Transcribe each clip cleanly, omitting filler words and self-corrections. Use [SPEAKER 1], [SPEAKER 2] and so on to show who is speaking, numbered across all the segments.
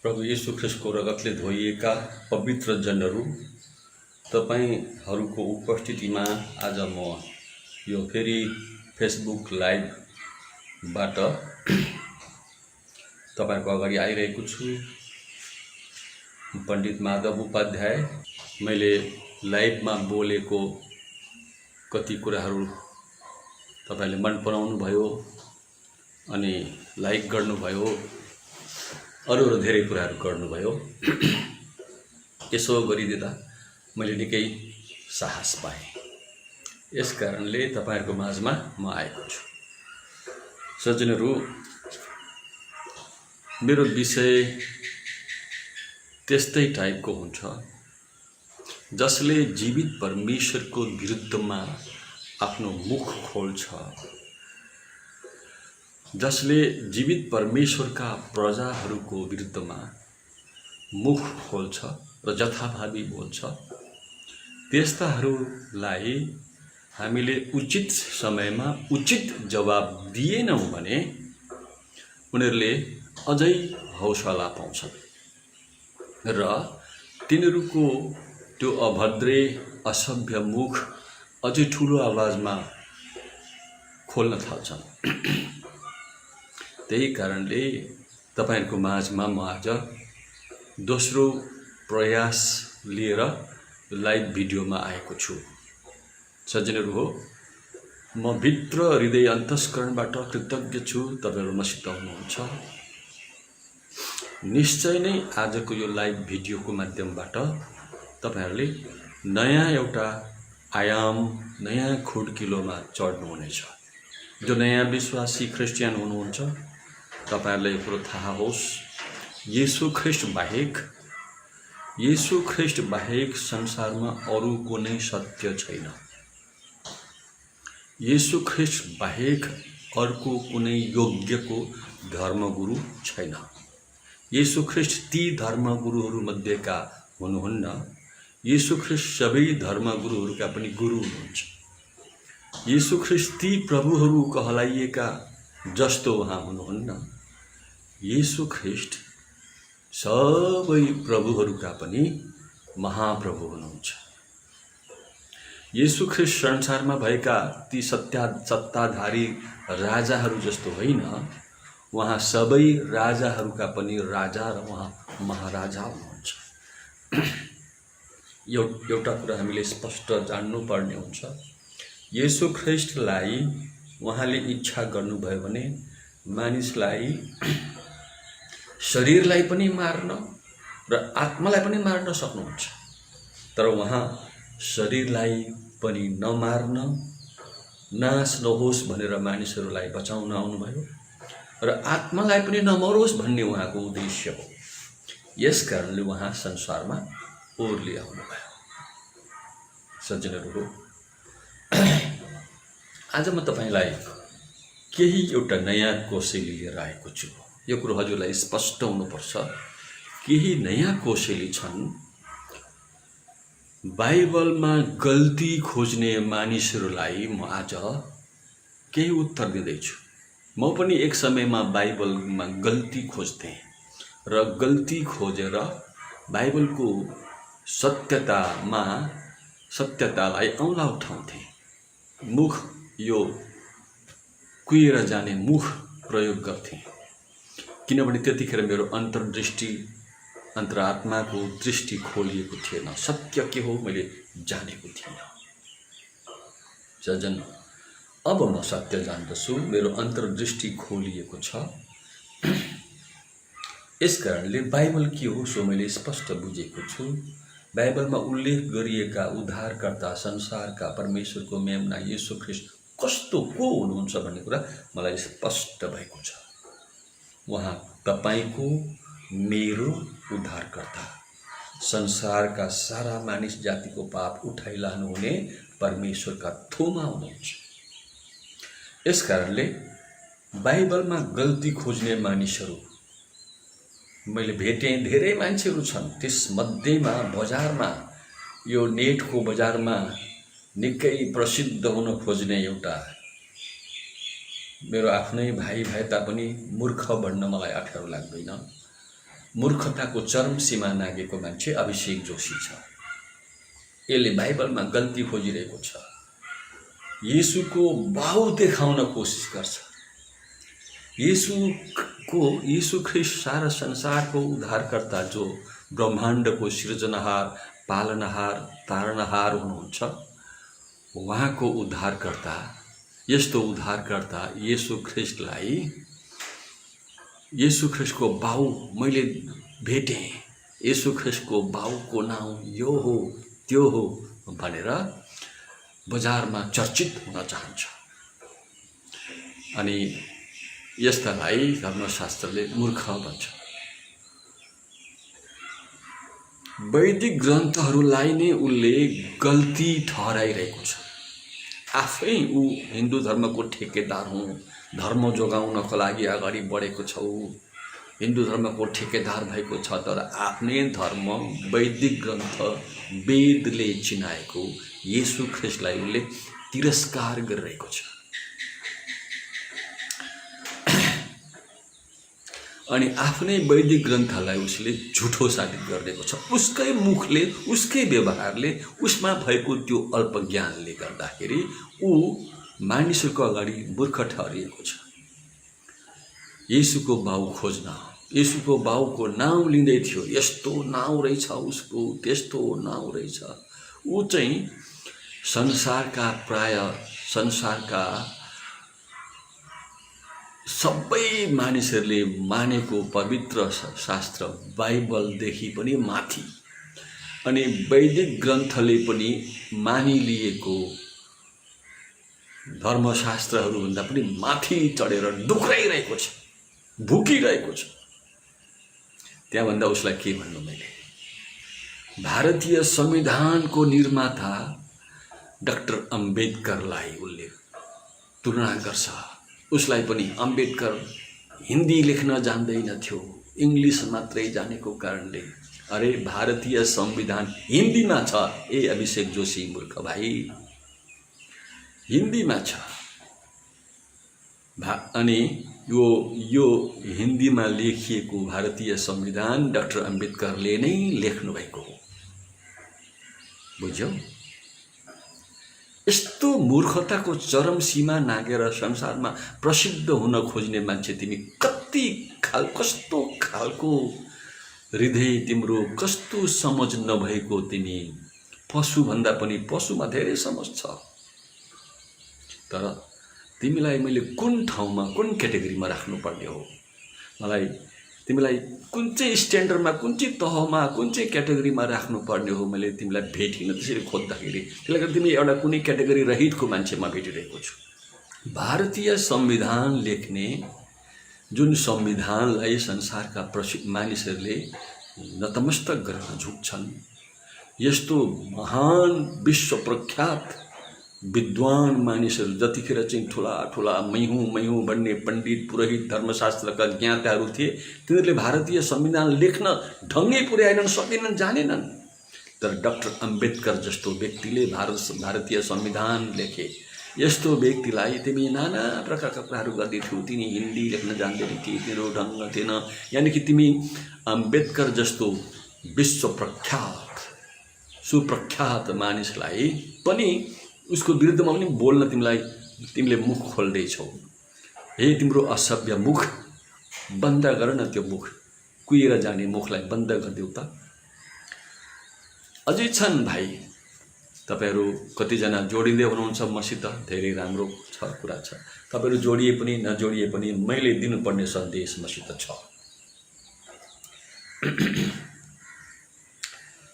[SPEAKER 1] प्रभु येशू ख्रिस्टको रगतले धोइएका पवित्र जनहरू, तपाईहरूको उपस्थितिमा आज म यो फेरि फेसबुक लाइभबाट तपाईहरूको अगाडि आइरहेको छु। पण्डित माधव उपाध्याय। मैले लाइभमा बोलेको कति कुराहरू तपाईले मन पराउनु भयो अनि लाइक गर्नुभयो, अरू धेरै कुराहरू गर्नुभयो। यसो गरिदिँदा मैले निकै साहस पाएँ। यस कारणले तपाईहरुको माझमा म आएको छु। सज्जनहरू, मेरो विषय त्यस्तै टाइपको हुन्छ, जसले जीवित परमेश्वरको विरुद्धमा आफ्नो मुख खोल्छ, जसले जीवित परमेश्वरका प्रजाहरूको विरुद्धमा मुख खोल्छ र जथाभावी बोल्छ, त्यस्ताहरूलाई हामीले उचित समयमा उचित जवाब दिएनौं भने उनीहरूले अझै हौसला पाउँछन् र तिनीहरूको त्यो अभद्रे असभ्य मुख अझै ठूलो आवाजमा खोल्न थाल्छन्। त्यही कारणले तपाईहरुको माझमा म आज दोस्रो प्रयास लिएर लाइभ भिडियोमा आएको छु। सज्जनहरू हो, म भित्र हृदय अन्तस्करणबाट कृतज्ञ छु तपाईहरु मसित हुनुहुन्छ। निश्चय नै आजको यो लाइभ भिडियोको माध्यमबाट तपाईहरुले नयाँ एउटा आयाम, नयाँ खुड्किलोमा चढ्नुहुनेछ। जो नयाँ विश्वासी क्रिस्चियन हुनुहुन्छ, तपाईहरुलाई कुरो थाहा होस्, येशू ख्रिस्ट बाहेक संसारमा अरू कुनै सत्य छैन। येशू ख्रिस्ट बाहेक अर्को कुनै योग्यको धर्मगुरु छैन। येशू ख्रिस्ट ती धर्मगुरुहरू मध्येका हुनुहुन्न। येशू ख्रिस्ट सबै धर्मगुरुहरूका पनि गुरु हुनुहुन्छ। येशू ख्रिस्ट ती प्रभुहरू कहलाइएका जस्तो उहाँ हुनुहुन्न। येशू ख्रिस्ट सबै प्रभुहरूका पनि महाप्रभु हुनुहुन्छ। येशू ख्रिस्ट संसारमा भएका ती सत्ताधारी राजाहरू जस्तो होइन, उहाँ सबै राजाहरूका पनि राजा र उहाँ महाराजा हुनुहुन्छ। एउटा कुरा हामीले स्पष्ट जान्नुपर्ने हुन्छ, येशू ख्रिस्टलाई उहाँले इच्छा गर्नुभयो भने मानिसलाई, शरीरलाई पनि मार्न र आत्मालाई पनि मार्न सक्नुहुन्छ। तर उहाँ शरीरलाई पनि नमार्न, नाश नहोस् भनेर मानिसहरूलाई बचाउन आउनुभयो र आत्मालाई पनि नमरोस् भन्ने उहाँको उद्देश्य हो। यस कारणले उहाँ संसारमा ओर्ली आउनुभयो। सज्जनहरू, आज म तपाईलाई केही एउटा नयाँ कोसेली लिएर आएको छु। यो कुरो हजुरलाई स्पष्ट हुनुपर्छ। केही नयाँ कोसेली छन्। बाइबलमा गल्ती खोज्ने मानिसहरूलाई म आज केही उत्तर दिँदैछु। म पनि एक समयमा बाइबलमा गल्ती खोज्थेँ र गल्ती खोजेर बाइबलको सत्यतालाई औँला उठाउँथेँ। मुख यो कुहिएर जाने मुख प्रयोग गर्थे, किनभने त्यतिखेर मेरो अन्तरात्माको दृष्टि खोलिएको थिएन। सत्य के हो मैले जानेको थिएन। सज्जन, अब म सत्य जान्दछु, मेरो अन्तर्दृष्टि खोलिएको छ। यस कारणले बाइबल के हो सो मैले स्पष्ट बुझेको छु। बाइबलमा उल्लेख गरिएका उद्धारकर्ता, संसारका परमेश्वरको मेमना येशू ख्रिस्ट को हुनुहुन्छ भन्ने कुरा मलाई स्पष्ट भएको छ। उहाँ तपाईको मेरो उद्धारकर्ता, संसारका सारा मानिस जातिको पाप उठाइलानु हुने परमेश्वरका थोमा हुनुहुन्छ। यस कारणले बाइबलमा गल्ती खोज्ने मानिसहरू मैले भेटेँ। धेरै मान्छेहरू छन्। त्यस मध्येमा बजारमा, यो नेटको बजारमा निकै प्रसिद्ध हुन खोज्ने एउटा मेरो आफ्नै भाइ भए तापनि मूर्ख भन्न मलाई अप्ठ्यारो लाग्दैन। मूर्खताको चरम सीमा नागेको मान्छे अभिषेक जोशी छ। यसले बाइबलमा गल्ती खोजिरहेको छ, येशूको बाहु देखाउन कोसिस गर्छ। येशू ख्रीष्ट सारा संसारको उद्धारकर्ता, जो ब्रह्माण्डको सृजनहार, पालनहार, तारणहार हुनुहुन्छ, उहाँको उद्धारकर्ता, यस्तो उद्धारकर्ता येशू ख्रीष्टलाई, येशू ख्रीष्टको बाहु मैले भेटेँ, येशू ख्रीष्टको बाहुको नाउँ यो हो त्यो हो भनेर बजारमा चर्चित हुन चाहन्छ। अनि यस्तालाई धर्मशास्त्रले मूर्ख भन्छ। वैदिक ग्रन्थहरूलाई नै उसले गल्ती ठहराइरहेको छ। आफै ऊ हिन्दू धर्मको ठेकेदार हुँ, धर्म जोगाउनको लागि अगाडि बढेको छ, हिन्दू धर्मको ठेकेदार भएको छ, तर आफ्नै धर्म वैदिक ग्रन्थ वेदले चिनाएको येशू ख्रीष्टलाई उसले तिरस्कार गरिरहेको छ। अनि आफ्नै वैदिक ग्रन्थलाई उसले झुठो साबित गरिरहेको छ। उसकै मुखले, उसकै व्यवहारले, उसमा भएको त्यो अल्प ज्ञानले गर्दाखेरि ऊ मानिसहरूको अगाडि मूर्ख ठहरिएको छ। येशूको बाउ खोज्न, येशूको बाउको नाउँ लिँदै थियो, यस्तो नाउँ रहेछ उसको, त्यस्तो नाउँ रहेछ। ऊ चाहिँ संसारका सबै मानिसहरूले मानेको पवित्र शास्त्र बाइबलदेखि पनि माथि, अनि वैदिक ग्रन्थले पनि मानिलिएको धर्मशास्त्रहरूभन्दा पनि माथि चढेर डुक्राइरहेको छ, भुकिरहेको छ। त्यहाँभन्दा उसलाई के भन्नु मैले, भारतीय संविधानको निर्माता डाक्टर अम्बेडकरलाई उसले तुलना गर्छ। उसलाई पनि अम्बेडकर हिन्दी लेख्न जान्दैनथ्यो, इङ्ग्लिस मात्रै जानेको कारणले। अरे भारतीय संविधान हिन्दीमा छ। ए अभिषेक जोशी मूर्ख भाइ, हिन्दीमा छ। अनि यो हिन्दीमा लेखिएको भारतीय संविधान डाक्टर अम्बेडकरले नै लेख्नु भएको हो। बुझ्यौ? यस्तो मूर्खताको चरम सीमा नागेर संसारमा प्रसिद्ध हुन खोज्ने मान्छे तिमी कस्तो खालको हृदय तिम्रो, कस्तो समझ नभएको तिमी। पशुभन्दा पनि पशुमा धेरै समझ छ। तर तिमीलाई मैले कुन ठाउँमा, कुन क्याटेगोरीमा राख्नुपर्ने हो, मलाई तिमीलाई कुन चाहिँ स्ट्यान्डर्डमा, कुन चाहिँ तहमा, कुन चाहिँ क्याटेगोरीमा राख्नुपर्ने हो मैले तिमीलाई भेटिनँ। त्यसरी खोज्दाखेरि त्यसले गर्दा तिमी एउटा कुनै क्याटेगोरी रहितको मान्छेमा भेटिरहेको छु। भारतीय संविधान लेख्ने, जुन संविधानलाई संसारका प्रसिद्ध मानिसहरूले नतमस्तक गर्न झुक्छन्, यस्तो महान विश्व प्रख्यात विद्वान मानिसहरू जतिखेर चाहिँ ठुला मै हुँ भन्ने पण्डित, पुरोहित, धर्मशास्त्रका ज्ञाताहरू थिए, तिनीहरूले भारतीय संविधान लेख्न ढङ्गै पुर्याएनन्, सकेनन्, जानेनन्। तर डाक्टर अम्बेडकर जस्तो व्यक्तिले भारतीय संविधान लेखे। यस्तो व्यक्तिलाई तिमी नाना प्रकारका कुराहरू गर्दैथ्यौ। तिनी हिन्दी लेख्न जान्दैन थिए, तेरो ढङ्ग थिएन। यानि कि तिमी अम्बेडकर जस्तो विश्व प्रख्यात, सुप्रख्यात मानिसलाई पनि, उसको विरुद्धमा पनि बोल्न तिमीले मुख खोल्दैछौ। हे तिम्रो असभ्य मुख, बन्द गर न त्यो मुख, कुहिएर जाने मुखलाई बन्द गरिदेऊ त। अझै छन् भाइ, तपाईहरू कतिजना जोडिँदै हुनुहुन्छ मसित, धेरै राम्रो कुरा छ। तपाईहरू जोडिए पनि नजोडिए पनि मैले दिनुपर्ने सन्देश मसित छ।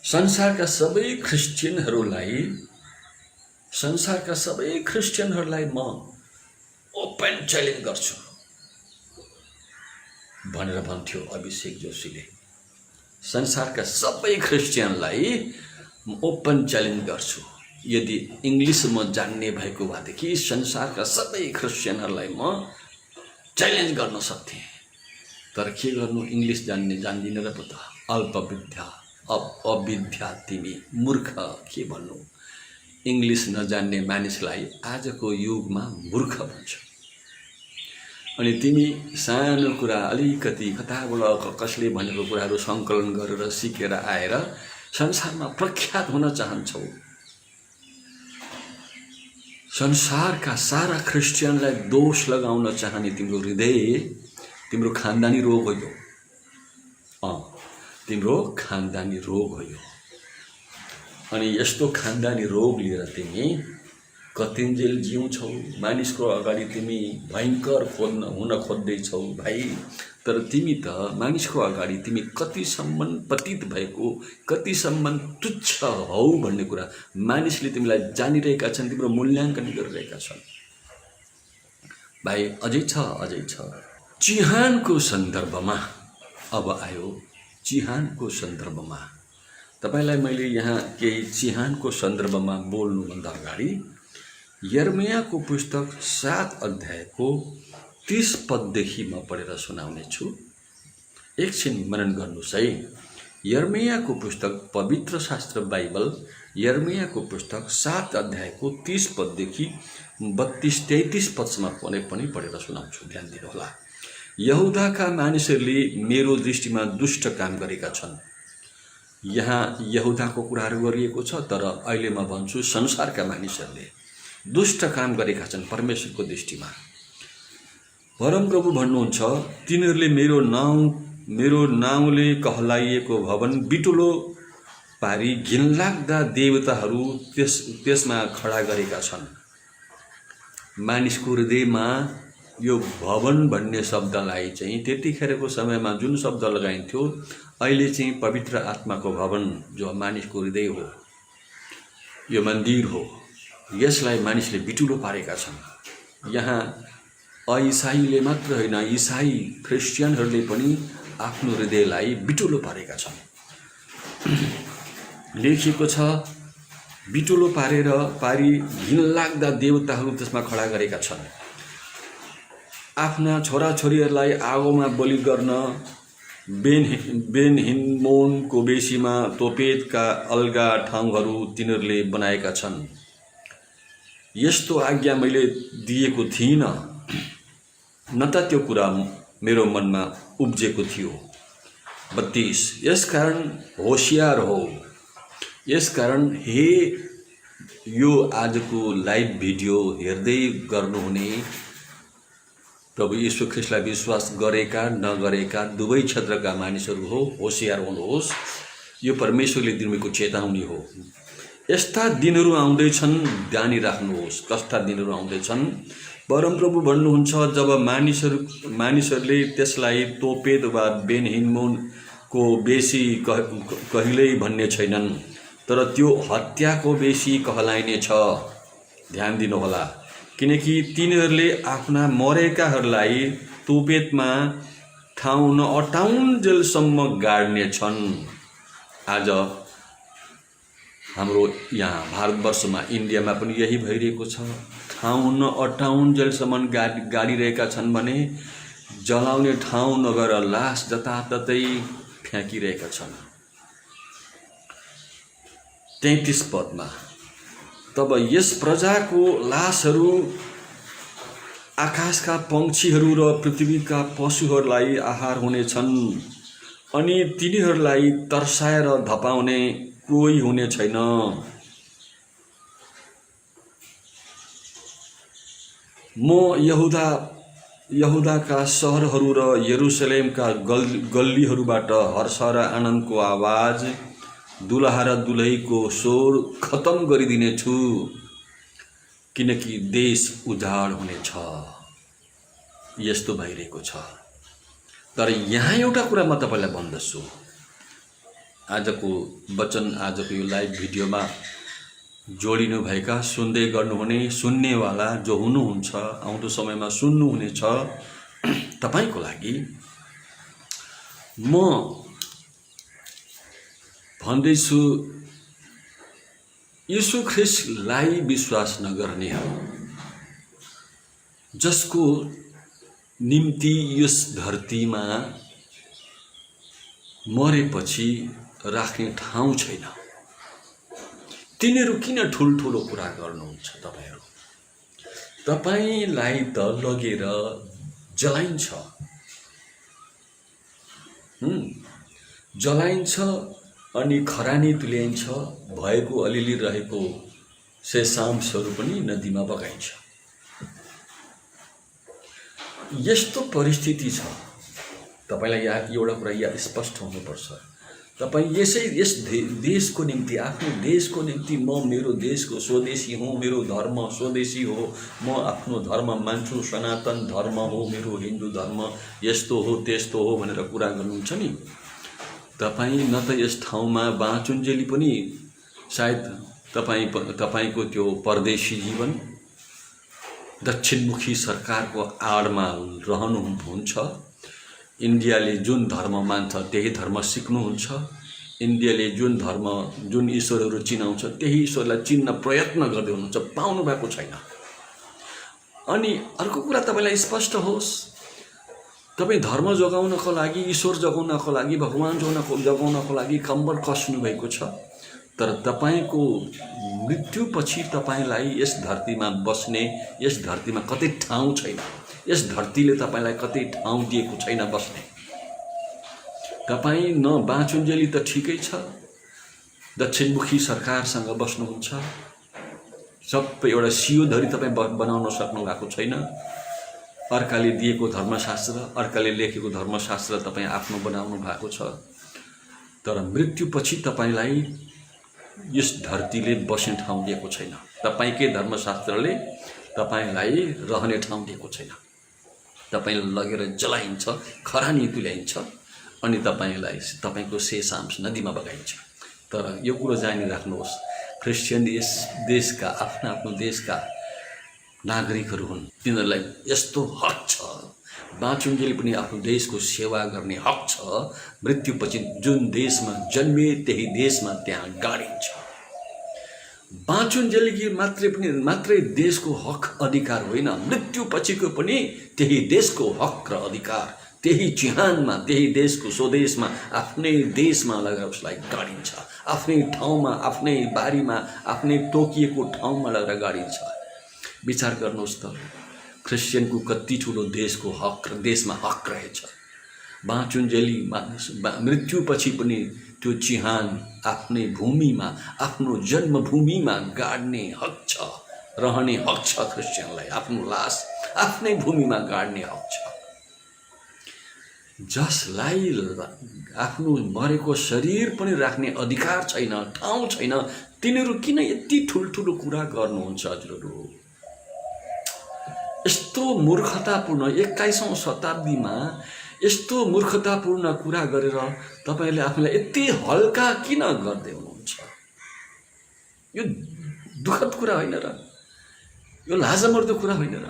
[SPEAKER 1] संसारका सबै क्रिस्चियनहरूलाई म ओपन च्यालेन्ज गर्छु भनेर भन्थ्यो अभिषेक जोशीले। संसारका सबै क्रिस्चियनलाई म ओपन च्यालेन्ज गर्छु। यदि इङ्ग्लिस म जान्ने भएको भएदेखि संसारका सबै क्रिस्चियनहरूलाई म च्यालेन्ज गर्न सक्थेँ। तर के गर्नु, इङ्ग्लिस जान्दिनँ र पो त। अविद्या तिमी मूर्ख, के भन्नु। इङ्ग्लिस नजान्ने मानिसलाई आजको युगमा मूर्ख भन्छ। अनि तिमी सानो कुरा अलिकति कताबाट कसले भनेको कुराहरू सङ्कलन गरेर सिकेर आएर संसारमा प्रख्यात हुन चाहन्छौ। संसारका सारा क्रिस्चियनलाई दोष लगाउन चाहने तिम्रो हृदय तिम्रो खानदानी रोग हो यो। तिम्रो खानदानी रोग हो यो। अनि यस्तो खानदानी रोग लिएर तिमी कतिन्जेल जिउँछौ। मानिसको अगाडि तिमी भयङ्कर हुन खोज्दैछौ भाइ, तर तिमी त मानिसको अगाडि तिमी कतिसम्म पतित भएको, कतिसम्म तुच्छ हौ भन्ने कुरा मानिसले तिमीलाई जानिरहेका छन्, तिम्रो मूल्याङ्कन गरिरहेका छन्। भाइ अझै छ। चिहानको सन्दर्भमा अब आयो। चिहानको सन्दर्भमा तपाईलाई मैले यहाँ केही चिहानको सन्दर्भमा बोल्नुभन्दा अगाडि यर्मियाको पुस्तक 7 अध्यायको 30 पददेखि म पढेर सुनाउने छु। एकछिन मनन गर्नुहोस् है। यर्मियाको पुस्तक पवित्र शास्त्र बाइबल यर्मियाको पुस्तक 7 अध्यायको 30 पददेखि 32-33 पदसम्म पनि पढेर सुनाउँछु। ध्यान दिनुहोला। यहुदाका मानिसहरूले मेरो दृष्टिमा दुष्ट काम गरेका छन्। यहाँ यहुदाको कुराहरू गरिएको छ, तर अहिले म भन्छु संसारका मानिसहरूले दुष्ट काम गरेका छन् परमेश्वरको दृष्टिमा। परमप्रभु भन्नुहुन्छ, तिनीहरूले मेरो नाउँले कहलाइएको भवन बिटुलो पारी घिनलाग्दा देवताहरू त्यसमा खडा गरेका छन्। मानिसको हृदयमा यो भवन भन्ने शब्दलाई चाहिँ त्यतिखेरको समयमा जुन शब्द लगाइन्थ्यो, अहिले चाहिँ पवित्र आत्माको भवन जो मानिसको हृदय हो, यो मन्दिर हो, यसलाई मानिसले बिटुलो पारेका छन्। यहाँ अइसाईले मात्र होइन, इसाई क्रिस्चियनहरूले पनि आफ्नो हृदयलाई बिटुलो पारेका छन्। लेखिएको छ, बिटुलो पारी घिनलाग्दा देवताहरू त्यसमा खडा गरेका छन्। आफ्ना छोराछोरीहरूलाई आगोमा बलि गर्न बेन हिन्नोमको बेसीमा तोपेतका अलगा ठाउँहरू तिनीहरूले बनाएका छन्। यस्तो आज्ञा मैले दिएको थिइनँ, न त त्यो कुरा मेरो मनमा उब्जेको थियो। 32 यसकारण होशियार हो। यसकारण हे यो आजको लाइभ भिडियो हेर्दै गर्नुहुने प्रभु यीशु ख्रीष्टलाई विश्वास गरेका नगरेका दुवै क्षेत्रका मानिसहरू हो, होशियार हुनुहोस्। यो परमेश्वरले दिनुभएको चेतावनी हो। यस्ता दिनहरू आउँदैछन्, ध्यानी राख्नुहोस्। कस्ता दिनहरू आउँदैछन्? परमप्रभु भन्नुहुन्छ, जब मानिसहरूले त्यसलाई तोपेत वा बेन हिन्नोमको बेसी कहिल्यै भन्ने छैनन्, तर त्यो हत्याको बेसी कहलाइने छ। ध्यान दिनुहोला, किनकि तिनीहरूले आफ्ना मरेकाहरूलाई तोपेतमा ठाउँ नअटाउन्जेलसम्म गाड्ने छन्। आज हाम्रो यहाँ भारतवर्षमा, इन्डियामा पनि यही भइरहेको छ। ठाउँ नअटाउन्जेलसम्म गाडिरहेका छन् भने जलाउने ठाउँ नभएर लास जताततै फ्याँकिरहेका छन्। 33 पदमा, तब यस प्रजाको लासहरू आकाशका पंक्षीहरू र पृथ्वीका पशुहरूलाई आहार हुनेछन्, अनि तिनीहरूलाई तर्साएर धपाउने कोही हुने छैन। म यहुदाका सहरहरू र यरुसलेमका गल्लीहरूबाट हर्ष र आनन्दको आवाज, दुलहा र दुलहीको स्वर खत्तम गरिदिनेछु, किनकि देश उजाड हुनेछ। यस्तो भइरहेको छ। तर यहाँ एउटा कुरा म तपाईलाई भन्दछु। आजको वचन, आजको यो लाइभ भिडियोमा जोडिनु भएका, सुन्दै गर्नुहुने, सुन्नेवाला जो हुनुहुन्छ, आउँदो समयमा सुन्नुहुनेछ, तपाईको लागि म भन्दैछु, यीशु ख्रीष्टलाई विश्वास नगर्नेहरू, जसको निम्ति यस धरतीमा मरेपछि राख्ने ठाउँ छैन, तिनीहरू किन ठुल्ठुलो कुरा गर्नुहुन्छ? तपाईलाई त लगेर जलाइन्छ, जलाइन्छ अनि खरानी तुल्याइन्छ, भएको अलिअलि रहेको शेषांशहरू पनि नदीमा बगाइन्छ। यस्तो परिस्थिति छ। तपाईलाई यहाँ एउटा कुरा याद स्पष्ट हुनुपर्छ। तपाईँ यस देशको निम्ति, आफ्नो देशको निम्ति, म मेरो देशको स्वदेशी हुँ, मेरो धर्म स्वदेशी हो, म आफ्नो धर्म मान्छु, सनातन धर्म हो मेरो, हिन्दू धर्म यस्तो हो त्यस्तो हो भनेर कुरा गर्नुहुन्छ नि। तपाईँ न त यस ठाउँमा बाँचुन्जेली पनि सायद तपाईको त्यो परदेशी जीवन, दक्षिणमुखी सरकारको आडमा रहनुहुन्छ। इन्डियाले जुन धर्म मान्छ त्यही धर्म सिक्नुहुन्छ। इन्डियाले जुन ईश्वरहरू चिनाउँछ त्यही ईश्वरलाई चिन्न प्रयत्न गर्दै हुनुहुन्छ, पाउनु भएको छैन। अनि अर्को कुरा तपाईलाई स्पष्ट होस्, तपाईँ धर्म जोगाउनको लागि, ईश्वर जोगाउनको लागि, भगवान जोगाउनको लागि कम्बर कस्नु भएको छ। तर तपाईको मृत्युपछि तपाईलाई यस धरतीमा बस्ने, यस धरतीमा कतै ठाउँ छैन। यस धरतीले तपाईलाई कतै ठाउँ दिएको छैन बस्ने। तपाईँ न बाँचुन्जेली त ठिकै छ, दक्षिणमुखी सरकारसँग बस्नुहुन्छ, सबै एउटा सियोधरी तपाईँ बनाउन सक्नु भएको छैन। अर्काले दिएको धर्मशास्त्र, अर्काले लेखेको धर्मशास्त्र तपाईँ आफ्नो बनाउनु भएको छ। तर मृत्युपछि तपाईलाई यस धरतीले बस्ने ठाउँ दिएको छैन। तपाईकै धर्मशास्त्रले तपाईलाई रहने ठाउँ दिएको छैन। तपाईलाई लगेर जलाइन्छ, खरानी तुल्याइन्छ अनि तपाईको शेषांश नदीमा बगाइन्छ। तर यो कुरो जानिराख्नुहोस्, क्रिस्चियन यस देशका, आफ्नो देशका नागरिकहरू हुन्। तिनीहरूलाई यस्तो हक छ, बाँचुन्जेली पनि आफ्नो देशको सेवा गर्ने हक छ। मृत्युपछि जुन देशमा जन्मे त्यही देशमा त्यहाँ गाडिन्छ। बाँचुन्जेली मात्रै देशको हक अधिकार होइन, मृत्युपछिको पनि त्यही देशको हक र अधिकार, त्यही चिहानमा, त्यही देशको स्वदेशमा, आफ्नै देशमा लगेर उसलाई गाडिन्छ। आफ्नै ठाउँमा, आफ्नै बारीमा, आफ्नै तोकिएको ठाउँमा लगेर गाडिन्छ। विचार गर्नुहोस् त, क्रिस्चियनको कति ठुलो देशको हक र देशमा हक रहेछ। बाँचुन्जेली मृत्युपछि पनि त्यो चिहान आफ्नै भूमिमा, आफ्नो जन्मभूमिमा गाड्ने हक छ, रहने हक छ। क्रिस्चियनलाई आफ्नो लास आफ्नै भूमिमा गाड्ने हक छ। जसलाई आफ्नो मरेको शरीर पनि राख्ने अधिकार छैन, ठाउँ छैन, तिनीहरू किन यति ठुल्ठुलो कुरा गर्नुहुन्छ हजुरहरू? यस्तो मूर्खतापूर्ण 21औं शताब्दीमा यस्तो मूर्खतापूर्ण कुरा गरेर तपाईले आफूलाई यति हल्का किन गर्दै हुनुहुन्छ? यो दुःखद कुरा होइन र? यो लाजमर्दो कुरा होइन र?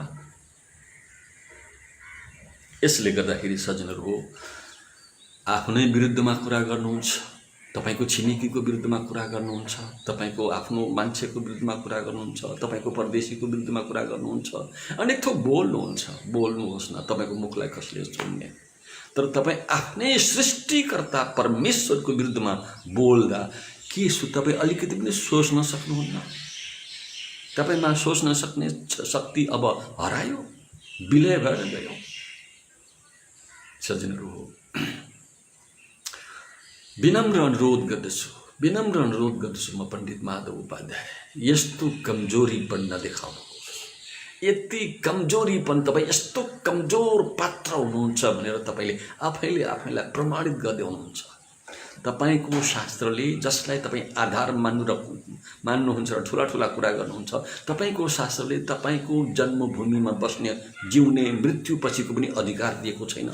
[SPEAKER 1] यसले गर्दाखेरि सज्जनहरू, आफ्नै विरुद्धमा कुरा गर्नुहुन्छ, तपाईको छिमेकीको विरुद्धमा कुरा गर्नुहुन्छ, तपाईको आफ्नो मान्छेको विरुद्धमा कुरा गर्नुहुन्छ, तपाईको परदेशीको विरुद्धमा कुरा गर्नुहुन्छ, अनेक थोक बोल्नुहोस् न, तपाईको मुखलाई कसले सुन्ने? तर तपाईँ आफ्नै सृष्टिकर्ता परमेश्वरको विरुद्धमा बोल्दा के तपाईँ अलिकति पनि सोच्न सक्नुहुन्न? तपाईमा सोच्न सक्ने शक्ति अब हरायो, विलय भएर गयो। सज्जनहरू, विनम्र अनुरोध गर्दछु म पण्डित माधव उपाध्याय, यस्तो कमजोरीपन नदेखाउनुहोस्। यति कमजोरीपन, तपाईँ यस्तो कमजोर पात्र हुनुहुन्छ भनेर तपाईले आफैलाई प्रमाणित गर्दै हुनुहुन्छ। तपाईको शास्त्रले, जसलाई तपाईँ आधार मान्नुहुन्छ र ठुला कुरा गर्नुहुन्छ, तपाईको शास्त्रले तपाईको जन्मभूमिमा बस्ने, जिउने, मृत्युपछिको पनि अधिकार दिएको छैन।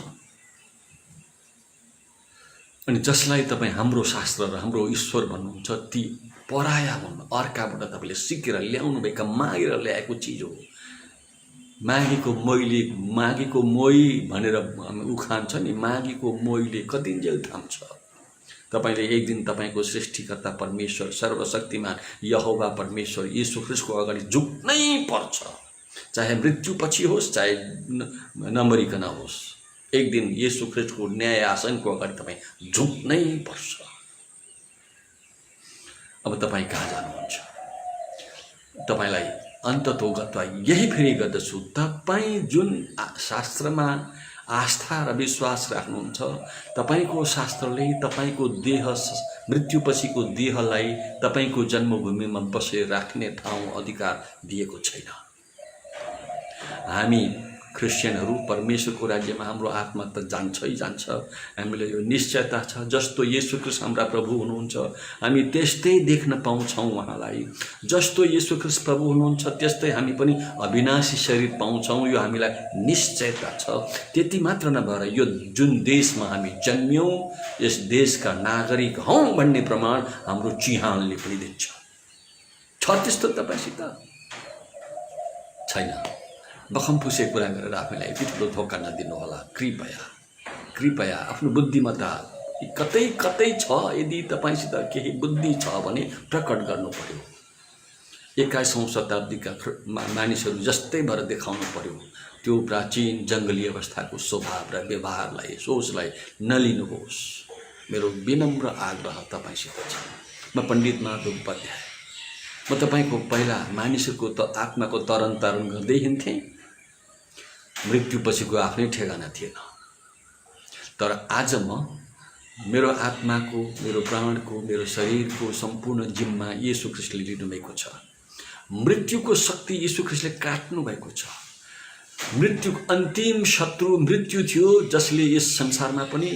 [SPEAKER 1] अनि जसलाई तपाईँ हाम्रो शास्त्र र हाम्रो ईश्वर भन्नुहुन्छ, ती पराया हुन्, अर्काबाट तपाईले सिकेर ल्याउनुभएका, मागेर ल्याएको चिज हो। मागेको मोही भनेर उखान छ नि, मागेको मोहीले कतिन्जेल थाम्छ। तपाईले एक दिन तपाईको सृष्टिकर्ता परमेश्वर, सर्वशक्तिमान यहोवा परमेश्वर यीशु ख्रीष्टको अगाडि झुक्नै पर्छ। चाहे मृत्युपछि होस्, चाहे नमरिकन होस्, एक दिन यीशु ख्रीष्टको न्याय आसनको अगाडि तपाईँ झुक्नै पर्छ। अब तपाईँ कहाँ जानुहुन्छ? तपाईलाई अन्ततोगत यही फेरि गर्दछु, तपाईँ जुन शास्त्रमा आस्था र विश्वास राख्नुहुन्छ, तपाईको शास्त्रले तपाईको देह मृत्युपछिको देहलाई तपाईको जन्मभूमिमा बसेर राख्ने ठाउँ अधिकार दिएको छैन। हामी क्रिस्चियनहरू परमेश्वरको राज्यमा हाम्रो आत्मा त जान्छै जान्छ। हामीले यो निश्चयता छ, जस्तो येशू ख्रीष्ट हाम्रा प्रभु हुनुहुन्छ हामी त्यस्तै देख्न पाउँछौँ उहाँलाई। जस्तो येशू ख्रीष्ट प्रभु हुनुहुन्छ त्यस्तै हामी पनि अविनाशी शरीर पाउँछौँ, यो हामीलाई निश्चयता छ। त्यति मात्र नभएर यो जुन देशमा हामी जन्म्यौँ यस देशका नागरिक हौँ भन्ने प्रमाण हाम्रो चिहानले पनि दिन्छ। छ त्यस्तो तपाईसित? छैन। बखमफुसे कुरा गरेर आफैलाई यति ठुलो धोका नदिनु होला। कृपया आफ्नो बुद्धिमत्ता कतै कतै छ, यदि तपाईसित केही बुद्धि छ भने प्रकट गर्नु पर्यो। 21औं शताब्दीका मानिसहरू जस्तै भएर देखाउनु पर्यो। त्यो प्राचीन जङ्गली अवस्थाको स्वभाव र व्यवहारलाई, सोचलाई नलिनुहोस्। मेरो विनम्र आग्रह तपाईसित छ। म पण्डित माधव उपाध्याय, म तपाईको पहिला मानिसहरूको आत्माको तरन तारण गर्दै हिँड्थेँ। मृत्युपछिको आफ्नै ठेगाना थिएन। तर आज म मेरो आत्माको, मेरो प्राणको, मेरो शरीरको सम्पूर्ण जिम्मा येशू ख्रीष्टले लिनुभएको छ। मृत्युको शक्ति येशू ख्रीष्टले काट्नु भएको छ। मृत्युको अन्तिम शत्रु मृत्यु थियो, जसले यस संसारमा पनि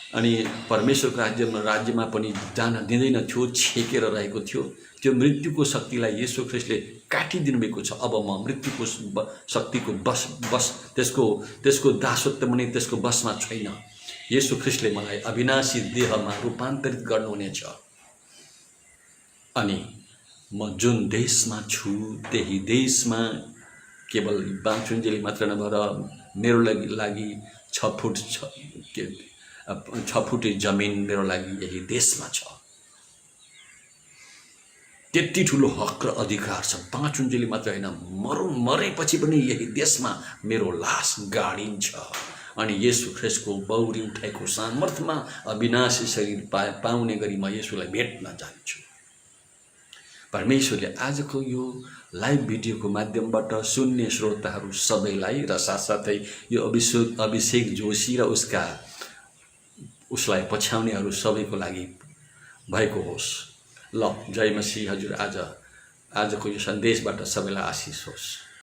[SPEAKER 1] अनि परमेश्वरको राज्यमा पनि जान दिँदैन थियो, छेकेर रहेको थियो। त्यो मृत्युको शक्तिलाई येशू ख्रीष्टले काटिदिनु भएको छ। अब म मृत्युको शक्तिको त्यसको दासत्व नै त्यसको बसमा छैन। येशू ख्रीष्टले मलाई अविनाशी देहमा रूपान्तरित गर्नुहुनेछ। अनि म जुन देशमा छु त्यही देशमा केवल बाँचुन्जेली मात्र नभएर मेरो लागि 6 फुट जमिन मेरो लागि यही देशमा छ। त्यति ठुलो हक र अधिकार छ। बाँचुन्जेली मात्र होइन, मरेपछि पनि यही देशमा मेरो लास गाडिन्छ। अनि येशू ख्रीष्टको बौरी उठाएको सामर्थ्यमा अविनाशी शरीर पाउने गरी म येशूलाई भेट्न जान्छु। परमेश्वरले आजको यो लाइभ भिडियोको माध्यमबाट सुन्ने श्रोताहरू सबैलाई र साथसाथै यो अभिषेक जोशी र उसलाई पछ्याउनेहरू सबैको लागि भएको होस्। ल, जय मसीह। हजुर आजको यो सन्देशबाट सबैलाई आशिष होस्।